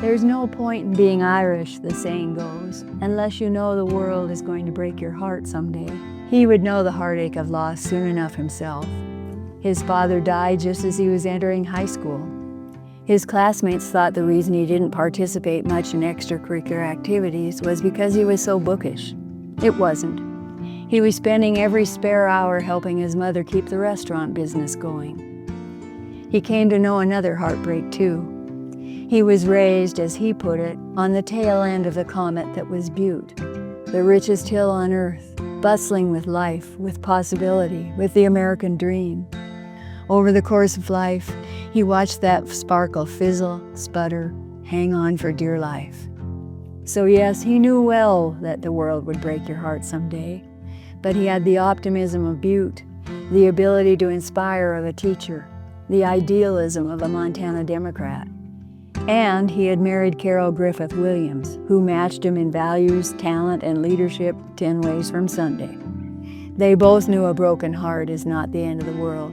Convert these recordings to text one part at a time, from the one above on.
There's no point in being Irish, the saying goes, unless you know the world is going to break your heart someday. He would know the heartache of loss soon enough himself. His father died just as he was entering high school. His classmates thought the reason he didn't participate much in extracurricular activities was because he was so bookish. It wasn't. He was spending every spare hour helping his mother keep the restaurant business going. He came to know another heartbreak too. He was raised, as he put it, on the tail end of the comet that was Butte, the richest hill on earth, bustling with life, with possibility, with the American dream. Over the course of life, he watched that sparkle fizzle, sputter, hang on for dear life. So yes, he knew well that the world would break your heart someday, but he had the optimism of Butte, the ability to inspire of a teacher, the idealism of a Montana Democrat. And he had married Carol Griffith Williams, who matched him in values, talent, and leadership 10 ways from Sunday. They both knew a broken heart is not the end of the world.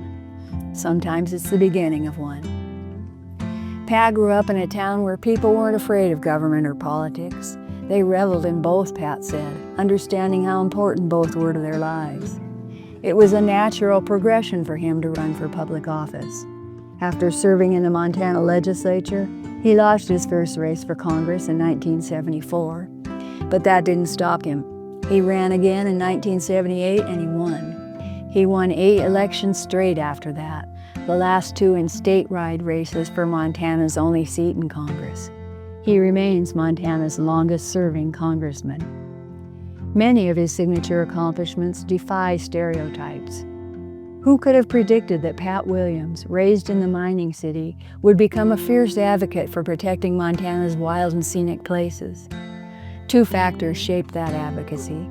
Sometimes it's the beginning of one. Pat grew up in a town where people weren't afraid of government or politics. They reveled in both, Pat said, understanding how important both were to their lives. It was a natural progression for him to run for public office. After serving in the Montana legislature, he lost his first race for Congress in 1974, but that didn't stop him. He ran again in 1978 and he won. He won 8 elections straight after that, the last 2 in statewide races for Montana's only seat in Congress. He remains Montana's longest-serving congressman. Many of his signature accomplishments defy stereotypes. Who could have predicted that Pat Williams, raised in the mining city, would become a fierce advocate for protecting Montana's wild and scenic places? 2 factors shaped that advocacy.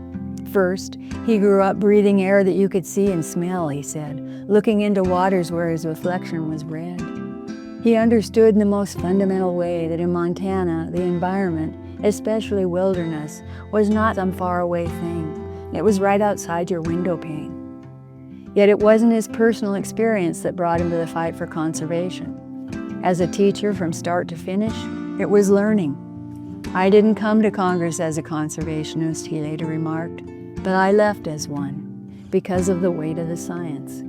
First, he grew up breathing air that you could see and smell, he said, looking into waters where his reflection was red. He understood in the most fundamental way that in Montana, the environment, especially wilderness, was not some faraway thing. It was right outside your window pane. Yet it wasn't his personal experience that brought him to the fight for conservation. As a teacher from start to finish, it was learning. I didn't come to Congress as a conservationist, he later remarked, but I left as one, because of the weight of the science.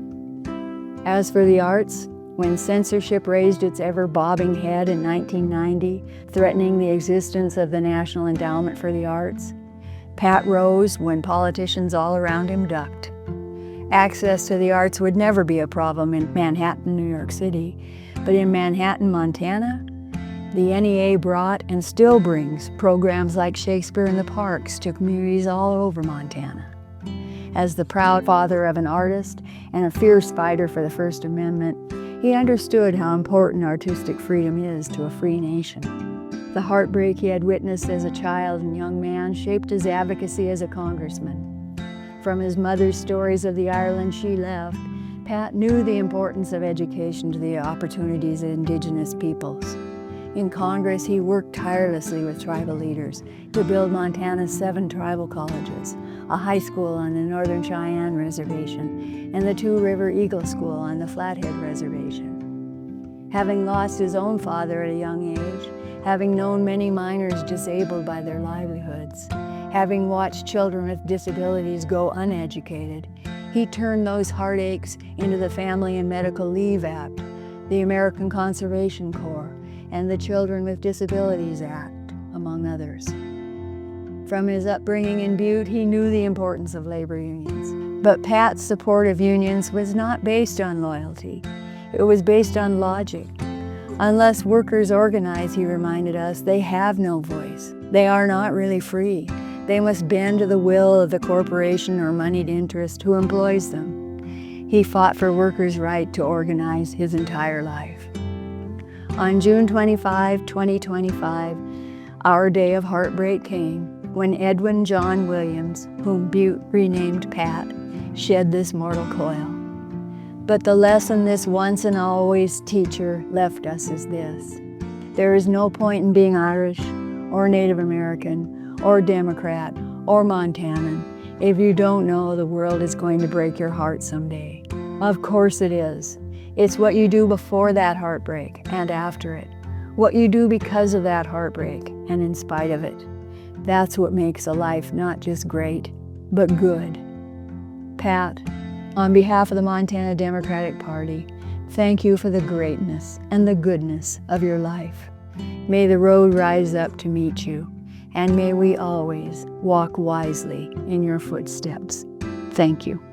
As for the arts, when censorship raised its ever-bobbing head in 1990, threatening the existence of the National Endowment for the Arts, Pat rose when politicians all around him ducked. Access to the arts would never be a problem in Manhattan, New York City, but in Manhattan, Montana, the NEA brought and still brings programs like Shakespeare in the Parks to communities all over Montana. As the proud father of an artist and a fierce fighter for the First Amendment, he understood how important artistic freedom is to a free nation. The heartbreak he had witnessed as a child and young man shaped his advocacy as a congressman. From his mother's stories of the Ireland she left, Pat knew the importance of education to the opportunities of Indigenous peoples. In Congress, he worked tirelessly with tribal leaders to build Montana's 7 tribal colleges, a high school on the Northern Cheyenne Reservation, and the Two River Eagle School on the Flathead Reservation. Having lost his own father at a young age, having known many miners disabled by their livelihoods, having watched children with disabilities go uneducated, he turned those heartaches into the Family and Medical Leave Act, the American Conservation Corps, and the Children with Disabilities Act, among others. From his upbringing in Butte, he knew the importance of labor unions. But Pat's support of unions was not based on loyalty. It was based on logic. Unless workers organize, he reminded us, they have no voice. They are not really free. They must bend to the will of the corporation or moneyed interest who employs them. He fought for workers' right to organize his entire life. On June 25, 2025, our day of heartbreak came when Edwin John Williams, whom Butte renamed Pat, shed this mortal coil. But the lesson this once and always teacher left us is this: there is no point in being Irish or Native American or Democrat or Montanan if you don't know the world is going to break your heart someday. Of course it is. It's what you do before that heartbreak and after it. what you do because of that heartbreak and in spite of it. That's what makes a life not just great, but good. Pat, on behalf of the Montana Democratic Party, thank you for the greatness and the goodness of your life. May the road rise up to meet you, and may we always walk wisely in your footsteps. Thank you.